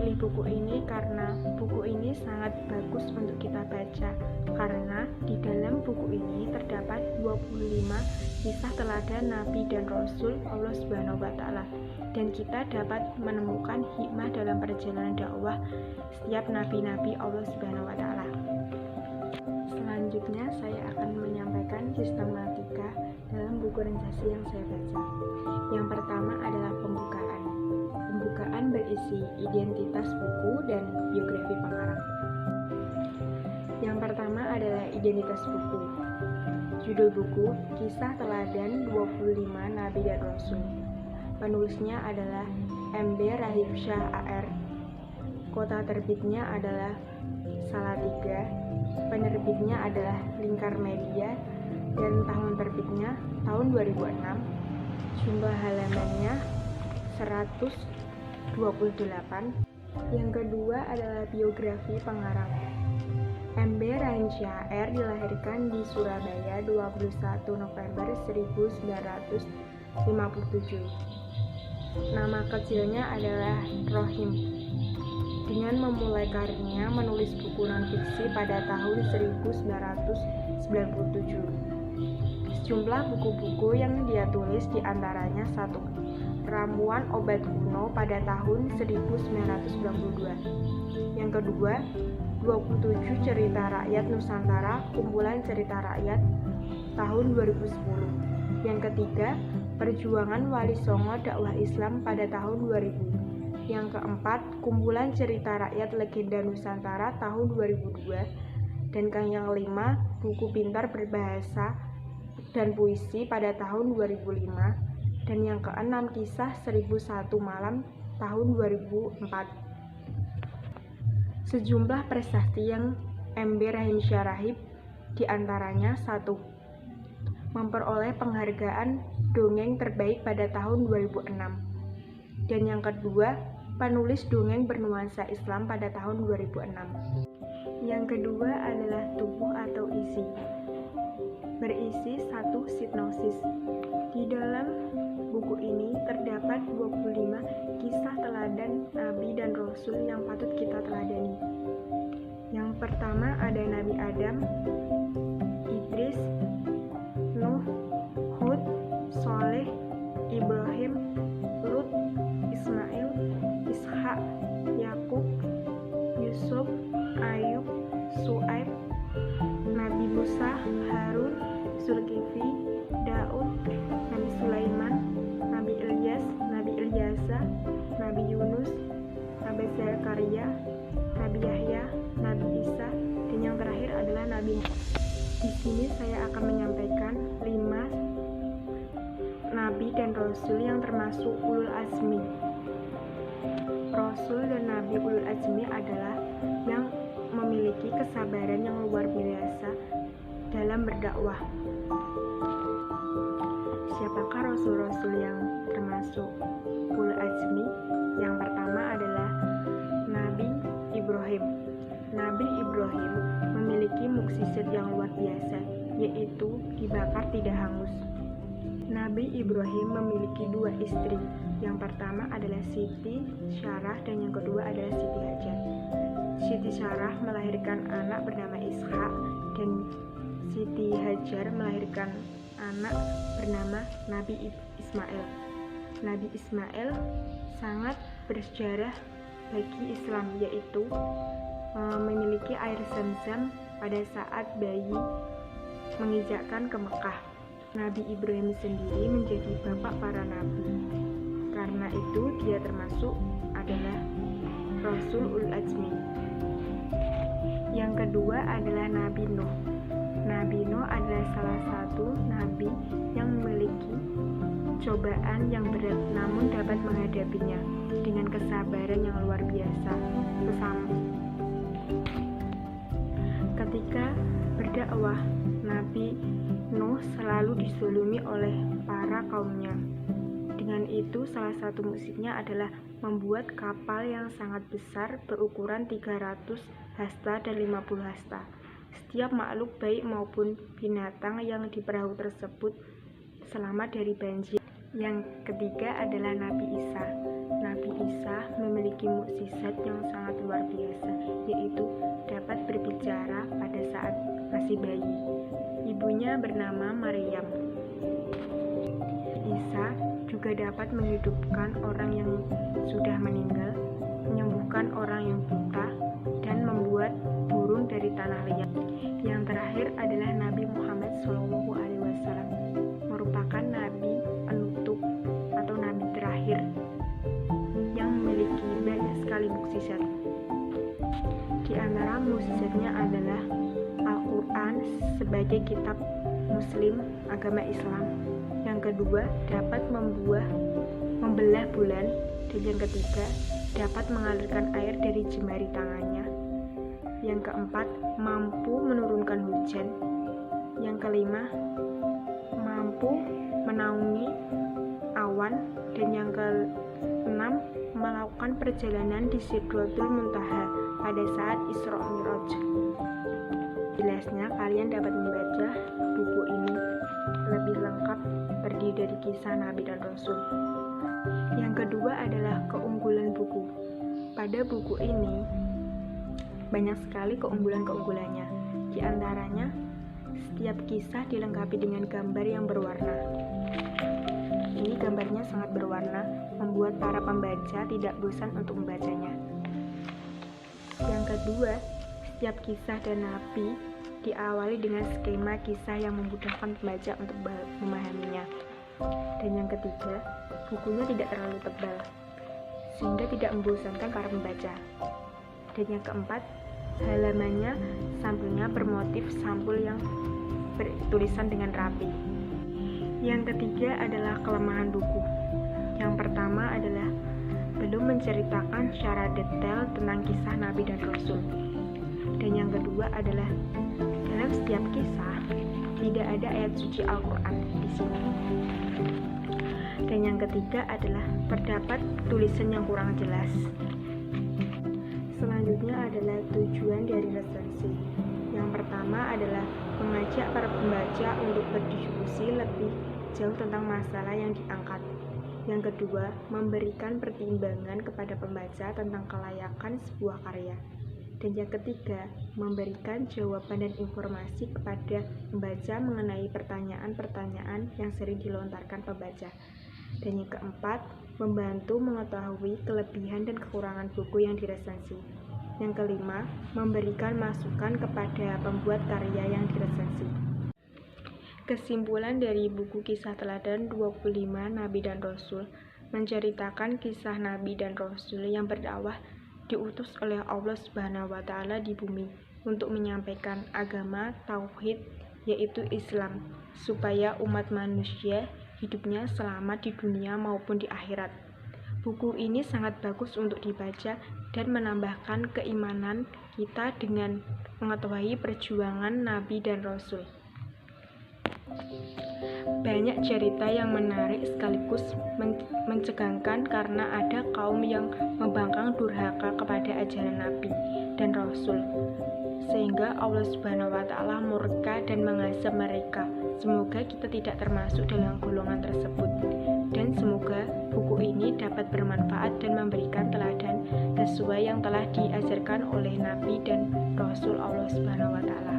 memilih buku ini karena buku ini sangat bagus untuk kita baca, karena di dalam buku ini terdapat 25 kisah teladan Nabi dan Rasul Allah Subhanahu wa Ta'ala, dan kita dapat menemukan hikmah dalam perjalanan dakwah setiap nabi-nabi Allah Subhanahu wa Ta'ala. Selanjutnya saya akan menyampaikan sistematika dalam buku Renjasi yang saya baca. Yang pertama adalah pembukaan. Pembukaan berisi identitas buku dan biografi pengarang. Yang pertama adalah identitas buku. Judul buku, Kisah Teladan 25 Nabi dan Rasul. Penulisnya adalah MB Rahib Syah AR. Kota terbitnya adalah Salatiga. Penerbitnya adalah Lingkar Media, dan tahun terbitnya tahun 2006. Jumlah halamannya 128. Yang kedua adalah biografi pengarang. MB Rahib Syah AR dilahirkan di Surabaya 21 November 1957. Nama kecilnya adalah Rohim. Dengan memulai karirnya menulis buku non-fiksi pada tahun 1997. Sejumlah buku-buku yang dia tulis diantaranya 1. Ramuan Obat Kuno pada tahun 1992. Yang kedua, 27 Cerita Rakyat Nusantara, kumpulan cerita rakyat tahun 2010. Yang ketiga, Perjuangan Wali Songo Dakwah Islam pada tahun 2000. Yang keempat, kumpulan cerita rakyat legenda Nusantara tahun 2002. Dan yang kelima, buku pintar berbahasa dan puisi pada tahun 2005. Dan yang keenam, kisah 1001 malam tahun 2004. Sejumlah prestasi yang MB Rahib Syah Rahib diantaranya 1. Memperoleh penghargaan dongeng terbaik pada tahun 2006. Dan yang kedua, penulis dongeng bernuansa Islam pada tahun 2006. Yang kedua adalah tubuh atau isi. Berisi 1 sinopsis. Di dalam buku ini terdapat 25 kisah teladan Nabi dan Rasul yang patut kita teladani. Yang pertama ada Nabi Adam, Idris, Nuh, Hud, Soleh, Ibrahim, Lut, Ismail, Ishak, Yakub, Yusuf, Ayub, Su'aib, Nabi Musa, Harun, Zulkifli, Daud, Nabi Sulaiman, Nabi Ilyas, Nabi Ilyasa, Nabi Yunus, Nabi Zakaria, Nabi Yahya, Nabi Isa, dan yang terakhir adalah Nabi Muhammad. Di sini saya akan menyampaikan 5 Nabi dan Rasul yang termasuk Ulul Azmi. Rasul dan Nabi Ulul Azmi adalah yang memiliki kesabaran yang luar biasa dalam berdakwah. Siapakah Rasul-Rasul yang termasuk Ulul Azmi? Yang pertama adalah Nabi Ibrahim. Nabi Ibrahim memiliki mukjizat yang luar biasa, yaitu dibakar tidak hangus. Nabi Ibrahim memiliki 2 istri. Yang pertama adalah Siti Syarah dan yang kedua adalah Siti Hajar. Siti Syarah melahirkan anak bernama Ishak dan Siti Hajar melahirkan anak bernama Nabi Ismail. Nabi Ismail sangat bersejarah bagi Islam, yaitu memiliki air Zam-Zam pada saat bayi menginjakkan ke Mekah. Nabi Ibrahim sendiri menjadi bapak para nabi. Karena itu dia termasuk adalah Rasul Ulul Azmi. Yang kedua adalah Nabi Nuh. Nabi Nuh adalah salah satu nabi yang memiliki cobaan yang berat, namun dapat menghadapinya dengan kesabaran yang luar biasa. Ketika berdakwah, Nabi Nuh selalu dizulumi oleh para kaumnya. Dengan itu, salah satu musiknya adalah membuat kapal yang sangat besar berukuran 300 hasta dan 50 hasta. Setiap makhluk baik maupun binatang yang di perahu tersebut selamat dari banjir. Yang ketiga adalah Nabi Isa. Nabi Isa memiliki memiliki mukjizat yang sangat luar biasa, yaitu dapat berbicara pada saat masih bayi. Ibunya bernama Maryam. Isa juga dapat menghidupkan orang yang sudah meninggal, menyembuhkan orang yang buta, dan membuat burung dari tanah liat. Yang terakhir adalah Nabi Muhammad SAW, merupakan nabi penutup atau nabi terakhir yang memiliki banyak sekali mukjizat. Di antara mukjizatnya adalah Al-Quran sebagai kitab Muslim agama Islam. Yang kedua, dapat membelah bulan. Dan yang ketiga, dapat mengalirkan air dari jemari tangannya. Yang keempat, mampu menurunkan hujan. Yang kelima, mampu menaungi awan. Dan yang keenam, melakukan perjalanan di Sidratul Muntaha pada saat Isra Mi'raj. Jelasnya, kalian dapat membaca buku ini lebih lengkap, terdiri dari kisah Nabi dan Rasul. Yang kedua adalah keunggulan buku. Pada buku ini banyak sekali keunggulan-keunggulannya. Di antaranya, setiap kisah dilengkapi dengan gambar yang berwarna. Ini gambarnya sangat berwarna, membuat para pembaca tidak bosan untuk membacanya. Yang kedua, setiap kisah dan nabi diawali dengan skema kisah yang memudahkan pembaca untuk memahaminya. Dan yang ketiga, bukunya tidak terlalu tebal, sehingga tidak membosankan para pembaca. Dan yang keempat, halamannya sampulnya bermotif sampul yang bertulisan dengan rapi. Yang ketiga adalah kelemahan buku. Yang pertama adalah belum menceritakan secara detail tentang kisah Nabi dan Rasul. Dan yang kedua adalah dalam setiap kisah tidak ada ayat suci Al-Quran di sini. Dan yang ketiga adalah terdapat tulisan yang kurang jelas. Selanjutnya adalah tujuan dari resensi. Yang pertama adalah mengajak para pembaca untuk berdiskusi lebih jauh tentang masalah yang diangkat. Yang kedua, memberikan pertimbangan kepada pembaca tentang kelayakan sebuah karya. Dan yang ketiga, memberikan jawaban dan informasi kepada pembaca mengenai pertanyaan-pertanyaan yang sering dilontarkan pembaca. Dan yang keempat, membantu mengetahui kelebihan dan kekurangan buku yang diresensi. Yang kelima, memberikan masukan kepada pembuat karya yang diresensi. Kesimpulan dari buku Kisah Teladan 25 Nabi dan Rasul menceritakan kisah Nabi dan Rasul yang berdakwah diutus oleh Allah Subhanahu wa Ta'ala di bumi untuk menyampaikan agama tauhid, yaitu Islam, supaya umat manusia hidupnya selamat di dunia maupun di akhirat. Buku ini sangat bagus untuk dibaca dan menambahkan keimanan kita dengan mengetahui perjuangan Nabi dan Rasul. Banyak cerita yang menarik sekaligus mencegangkan karena ada kaum yang membangkang durhaka kepada ajaran Nabi dan Rasul, sehingga Allah Subhanahu wa Ta'ala murka dan mengazab mereka. Semoga kita tidak termasuk dalam golongan tersebut, dan semoga buku ini dapat bermanfaat dan memberikan teladan sesuai yang telah diajarkan oleh Nabi dan Rasul Allah Subhanahu wa Ta'ala.